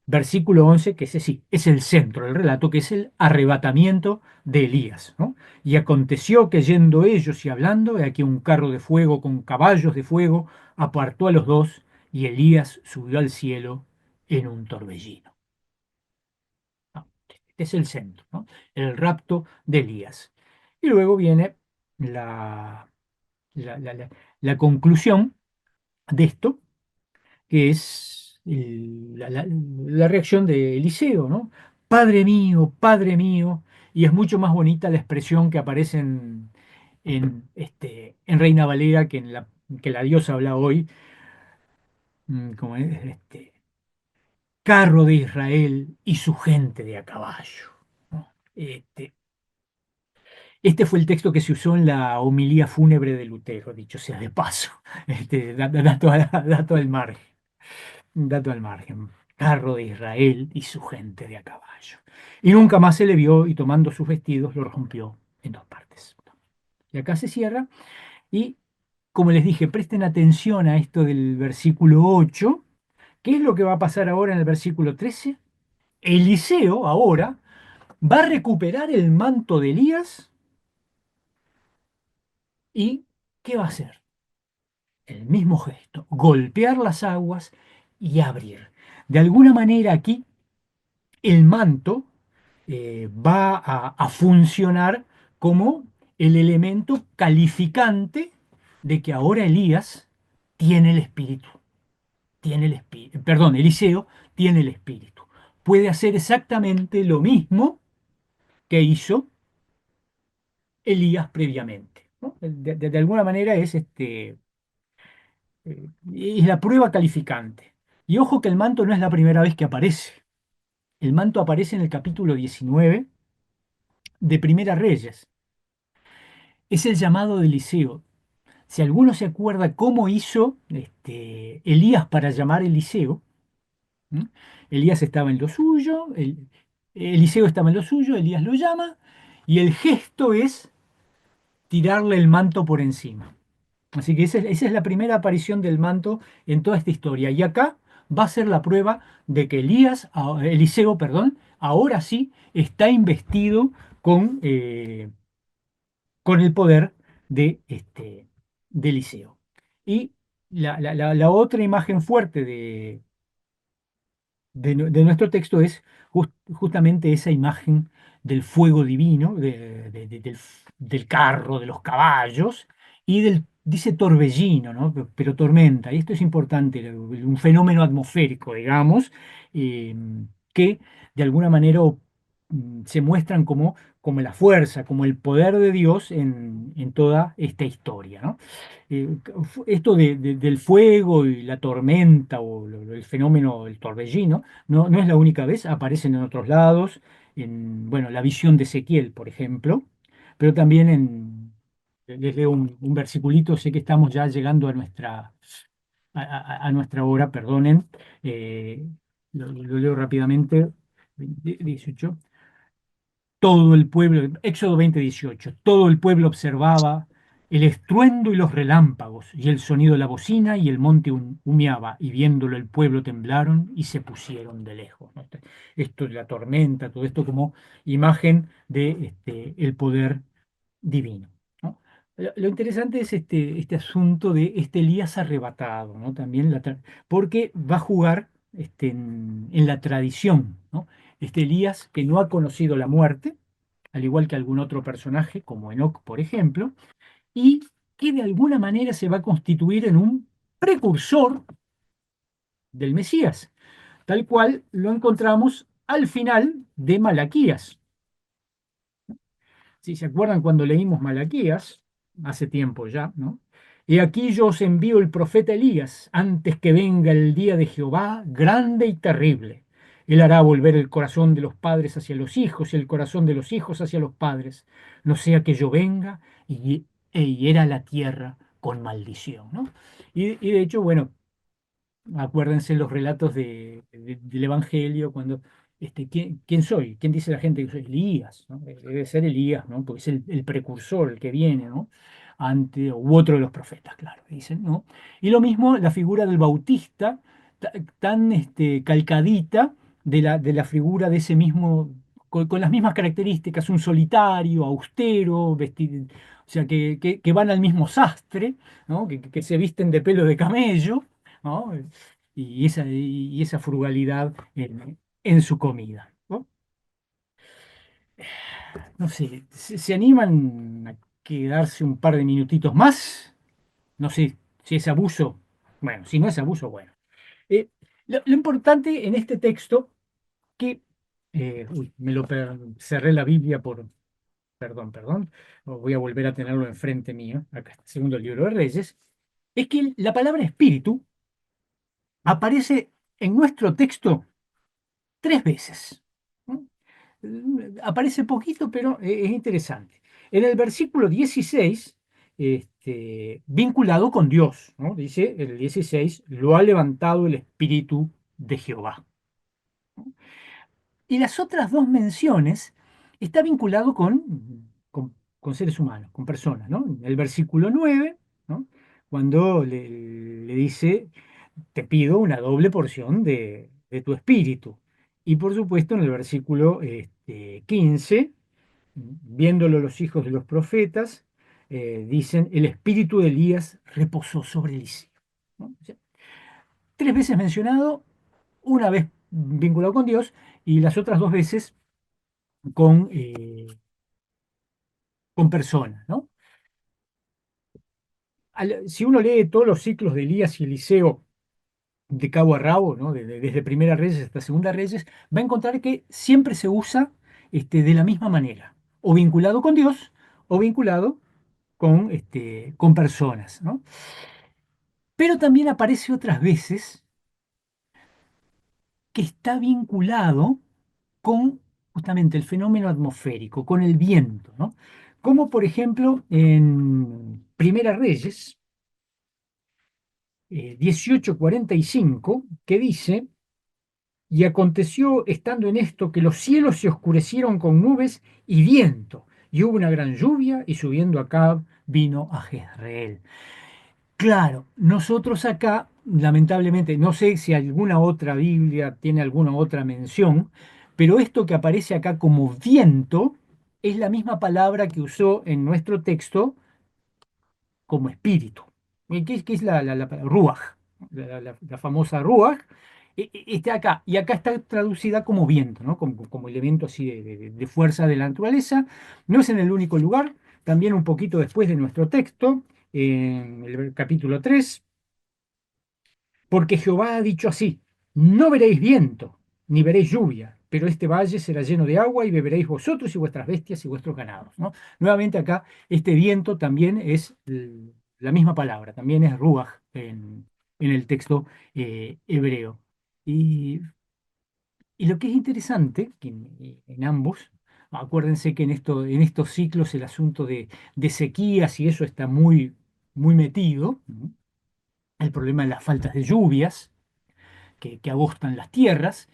Versículo 11, que ese sí, es el centro del relato, que es el arrebatamiento de Elías, ¿no? Y aconteció que yendo ellos y hablando, he aquí un carro de fuego con caballos de fuego apartó a los dos, y Elías subió al cielo en un torbellino. ¿No? Este es el centro, ¿no? El rapto de Elías. Y luego viene la, la, la- la- la conclusión de esto, que es la reacción de Eliseo, ¿no? Padre mío, y es mucho más bonita la expresión que aparece en Reina Valera que la diosa habla hoy, como es carro de Israel y su gente de a caballo, ¿no? Este fue el texto que se usó en la homilía fúnebre de Lutero, dicho sea de paso, dato al margen. Un dato al margen. Carro de Israel y su gente de a caballo. Y nunca más se le vio y tomando sus vestidos lo rompió en dos partes. Y acá se cierra y, como les dije, presten atención a esto del versículo 8. ¿Qué es lo que va a pasar ahora en el versículo 13? Eliseo ahora va a recuperar el manto de Elías y ¿qué va a hacer? El mismo gesto, golpear las aguas y abrir. De alguna manera aquí el manto va a funcionar como el elemento calificante de que ahora Elías tiene el espíritu, perdón, Eliseo tiene el espíritu. Puede hacer exactamente lo mismo que hizo Elías previamente, ¿no? De alguna manera es la prueba calificante. Y ojo que el manto no es la primera vez que aparece. El manto aparece en el capítulo 19 de Primera Reyes. Es el llamado de Eliseo. Si alguno se acuerda cómo hizo Elías para llamar a Eliseo, ¿m? Elías estaba en lo suyo, Eliseo estaba en lo suyo, Elías lo llama, y el gesto es tirarle el manto por encima. Así que esa es la primera aparición del manto en toda esta historia. Y acá va a ser la prueba de que Eliseo, perdón, ahora sí está investido con el poder de Eliseo. Y la otra imagen fuerte de nuestro texto es justamente esa imagen del fuego divino, del carro, de los caballos y dice torbellino, ¿no? Pero tormenta. Y esto es importante, un fenómeno atmosférico, digamos, eh, que de alguna manera se muestran como la fuerza, como el poder de Dios en toda esta historia, ¿no? Esto del fuego y la tormenta o el fenómeno del torbellino no es la única vez, aparecen en otros lados, bueno, la visión de Ezequiel, por ejemplo, pero también les leo un versiculito, sé que estamos ya llegando a nuestra hora, perdonen, eh, lo leo rápidamente, 18. Todo el pueblo, Éxodo 20:18, todo el pueblo observaba el estruendo y los relámpagos, y el sonido de la bocina, y el monte humeaba, y viéndolo el pueblo temblaron y se pusieron de lejos, ¿no? Esto de la tormenta, todo esto como imagen de el poder divino, ¿no? Lo interesante es este asunto de este Elías arrebatado, ¿no? También porque va a jugar en la tradición, ¿no? Elías que no ha conocido la muerte, al igual que algún otro personaje, como Enoc, por ejemplo, y que de alguna manera se va a constituir en un precursor del Mesías, tal cual lo encontramos al final de Malaquías. Si se acuerdan cuando leímos Malaquías, hace tiempo ya, ¿no? Y aquí yo os envío el profeta Elías, antes que venga el día de Jehová, grande y terrible. Él hará volver el corazón de los padres hacia los hijos y el corazón de los hijos hacia los padres, no sea que yo venga e hiera la tierra con maldición, ¿no? Y de hecho, bueno, acuérdense los relatos del Evangelio, cuando, ¿quién soy? ¿Quién dice la gente que soy? Elías, ¿no? Debe ser Elías, ¿no? Porque es el precursor, el que viene, ¿no? U otro de los profetas, claro, dicen, ¿no? Y lo mismo la figura del Bautista, tan calcadita de la figura de ese mismo, con las mismas características, un solitario, austero, vestido, o sea, que van al mismo sastre, ¿no? Que se visten de pelo de camello, ¿no? Y esa frugalidad en su comida, ¿no? No sé, ¿se animan a quedarse un par de minutitos más? No sé si es abuso. Bueno, si no es abuso, bueno. Lo importante en este texto, que, cerré la Biblia perdón, voy a volver a tenerlo enfrente mío, acá está, segundo libro de Reyes, es que la palabra espíritu aparece en nuestro texto 3 veces. ¿No? Aparece poquito, pero es interesante. En el versículo 16, vinculado con Dios, ¿no? Dice el 16, lo ha levantado el Espíritu de Jehová. Y las otras dos menciones está vinculado con seres humanos, con personas, ¿no? En el versículo 9, ¿no? Cuando le dice, te pido una doble porción de tu espíritu. Y por supuesto en el versículo 15, viéndolo los hijos de los profetas, dicen, el espíritu de Elías reposó sobre Eliseo, ¿no? O sea, 3 veces mencionado, una vez vinculado con Dios y las otras 2 veces con personas, ¿no? Si uno lee todos los ciclos de Elías y Eliseo de cabo a rabo, ¿no? Desde Primera Reyes hasta Segunda Reyes, va a encontrar que siempre se usa de la misma manera, o vinculado con Dios, o vinculado con personas, ¿no? Pero también aparece otras veces que está vinculado con justamente el fenómeno atmosférico, con el viento, ¿no? Como por ejemplo en Primera Reyes 18:45, que dice, y aconteció estando en esto que los cielos se oscurecieron con nubes y viento, y hubo una gran lluvia, y subiendo Acab vino a Jezreel. Claro, nosotros acá, lamentablemente, no sé si alguna otra Biblia tiene alguna otra mención, pero esto que aparece acá como viento es la misma palabra que usó en nuestro texto como espíritu. ¿Qué es la palabra? Ruach, la famosa Ruach, está acá, y acá está traducida como viento, ¿no? Como elemento así de fuerza de la naturaleza. No es en el único lugar, también un poquito después de nuestro texto, en el capítulo 3, porque Jehová ha dicho así, no veréis viento, ni veréis lluvia, pero este valle será lleno de agua y beberéis vosotros y vuestras bestias y vuestros ganados, ¿no? Nuevamente acá, este viento también es la misma palabra, también es ruach en el texto hebreo. Y, y lo que es interesante, que en ambos, acuérdense que en estos ciclos el asunto de sequías y eso está muy, muy metido, ¿no? El problema de las faltas de lluvias que agostan las tierras.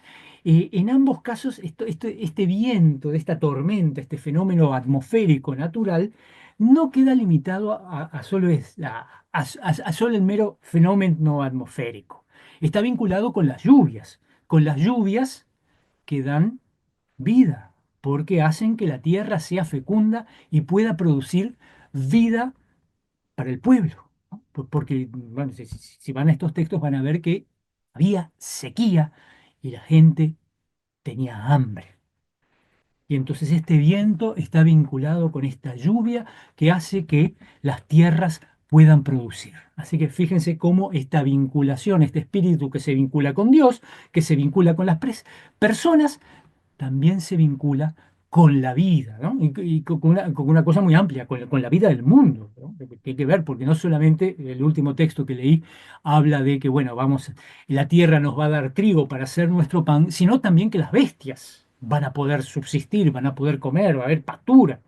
En ambos casos, este viento, de esta tormenta, este fenómeno atmosférico natural, no queda limitado a solo el mero fenómeno atmosférico. Está vinculado con las lluvias que dan vida, porque hacen que la tierra sea fecunda y pueda producir vida para el pueblo, ¿no? Porque bueno, si van a estos textos van a ver que había sequía y la gente tenía hambre. Y entonces este viento está vinculado con esta lluvia que hace que las tierras puedan producir. Así que fíjense cómo esta vinculación, este espíritu que se vincula con Dios, que se vincula con las personas, también se vincula con la vida, ¿no? Y con una cosa muy amplia, con la vida del mundo, ¿no? Que hay que ver, porque no solamente el último texto que leí habla de que, bueno, vamos, la tierra nos va a dar trigo para hacer nuestro pan, sino también que las bestias van a poder subsistir, van a poder comer, va a haber pastura.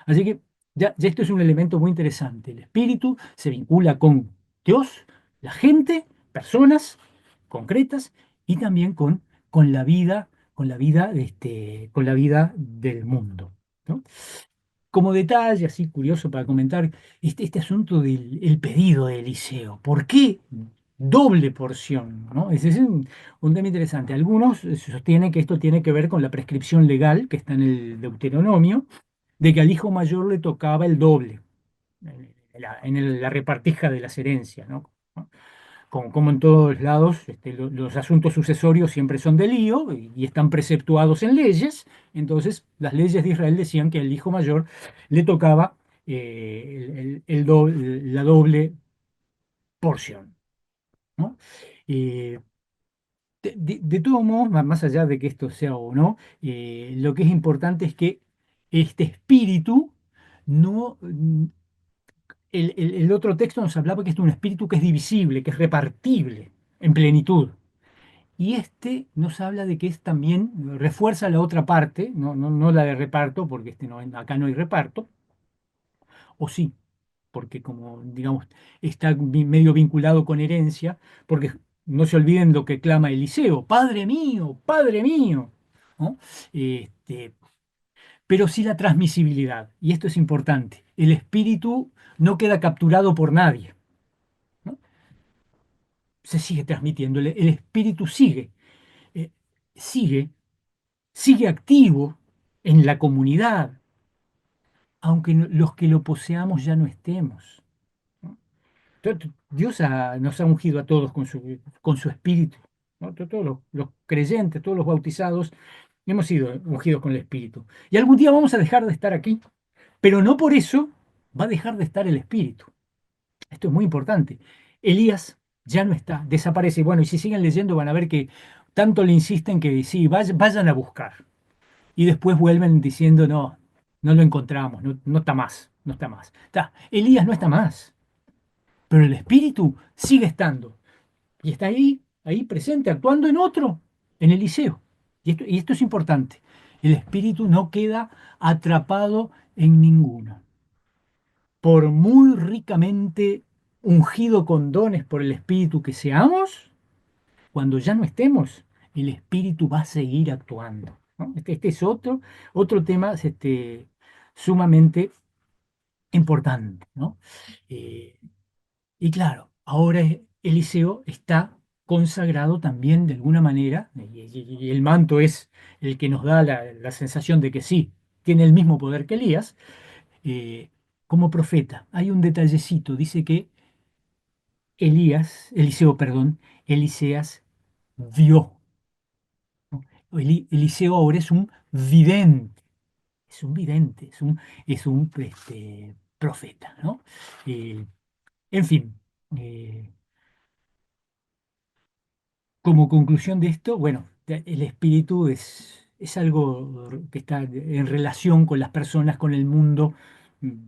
Así que ya esto es un elemento muy interesante. El espíritu se vincula con Dios, la gente, personas concretas y también con la vida, con la vida del mundo, ¿no? Como detalle, así curioso para comentar, este asunto del el pedido de Eliseo. ¿Por qué doble porción? ¿No? Ese es un tema interesante. Algunos sostienen que esto tiene que ver con la prescripción legal que está en el Deuteronomio, de que al hijo mayor le tocaba el doble en la repartija de las herencias, ¿no? Como en todos lados, los asuntos sucesorios siempre son de lío y están preceptuados en leyes. Entonces, las leyes de Israel decían que al hijo mayor le tocaba la doble porción, ¿no? Eh, de todos modos, más allá de que esto sea o no, lo que es importante es que este espíritu no. El otro texto nos hablaba que es un espíritu que es divisible, que es repartible en plenitud. Y este nos habla de que es también, refuerza la otra parte, no la de reparto, porque acá no hay reparto, o sí, porque como digamos está medio vinculado con herencia, porque no se olviden lo que clama Eliseo, Padre mío, ¿no? Este, pero sí la transmisibilidad, y esto es importante, el espíritu no queda capturado por nadie, ¿no? Se sigue transmitiendo, el espíritu eh, sigue, sigue activo en la comunidad, aunque los que lo poseamos ya no estemos, ¿no? Dios nos ha ungido a todos con su espíritu, ¿no? Todos los creyentes, todos los bautizados, hemos sido ungidos con el espíritu. Y algún día vamos a dejar de estar aquí, pero no por eso va a dejar de estar el espíritu. Esto es muy importante. Elías ya no está, desaparece. Bueno, y si siguen leyendo van a ver que tanto le insisten que sí, vayan a buscar. Y después vuelven diciendo, no, no lo encontramos, no está más, no está más. Elías no está más, pero el espíritu sigue estando. Y está ahí presente, actuando en otro, en Eliseo. Y esto es importante. El espíritu no queda atrapado en ninguno. Por muy ricamente ungido con dones por el Espíritu que seamos, cuando ya no estemos, el Espíritu va a seguir actuando, ¿no? Este es otro tema sumamente importante, ¿no? Eh, y claro, ahora Eliseo está consagrado también de alguna manera, y el manto es el que nos da la sensación de que sí, tiene el mismo poder que Elías, eh, como profeta. Hay un detallecito, dice que Eliseo, perdón, Eliseas vio, ¿no? Eliseo ahora es un vidente, es un profeta, ¿no? Eh, en fin, eh, como conclusión de esto, bueno, el espíritu es algo que está en relación con las personas, con el mundo, mm,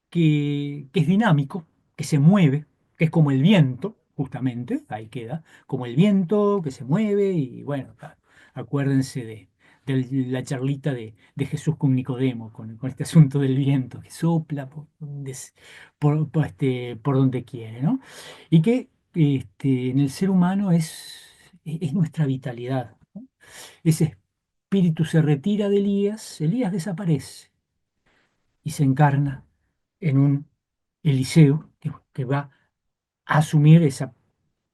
que es dinámico, que se mueve, que es como el viento, justamente, ahí queda, como el viento que se mueve y bueno, acuérdense de la charlita de Jesús con Nicodemo, con este asunto del viento que sopla por donde quiere, ¿no? Y que en el ser humano es nuestra vitalidad, ¿no? Ese espíritu se retira de Elías desaparece y se encarna en un Eliseo que va a asumir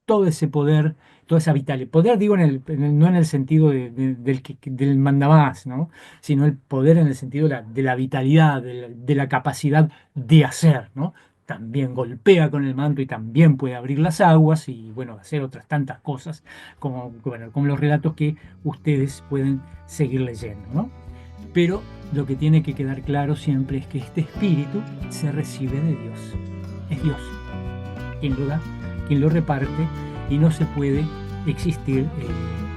todo ese poder, toda esa vitalidad. Poder digo no en el sentido del mandamás, ¿no? Sino el poder en el sentido de la vitalidad, de la capacidad de hacer, ¿no? también golpea con el manto y también puede abrir las aguas y, bueno, hacer otras tantas cosas, como, bueno, como los relatos que ustedes pueden seguir leyendo, ¿no? Pero lo que tiene que quedar claro siempre es que este espíritu se recibe de Dios. Es Dios quien lo da, quien lo reparte, y no se puede existir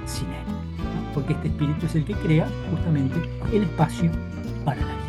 sin él, ¿no? Porque este espíritu es el que crea justamente el espacio para la vida.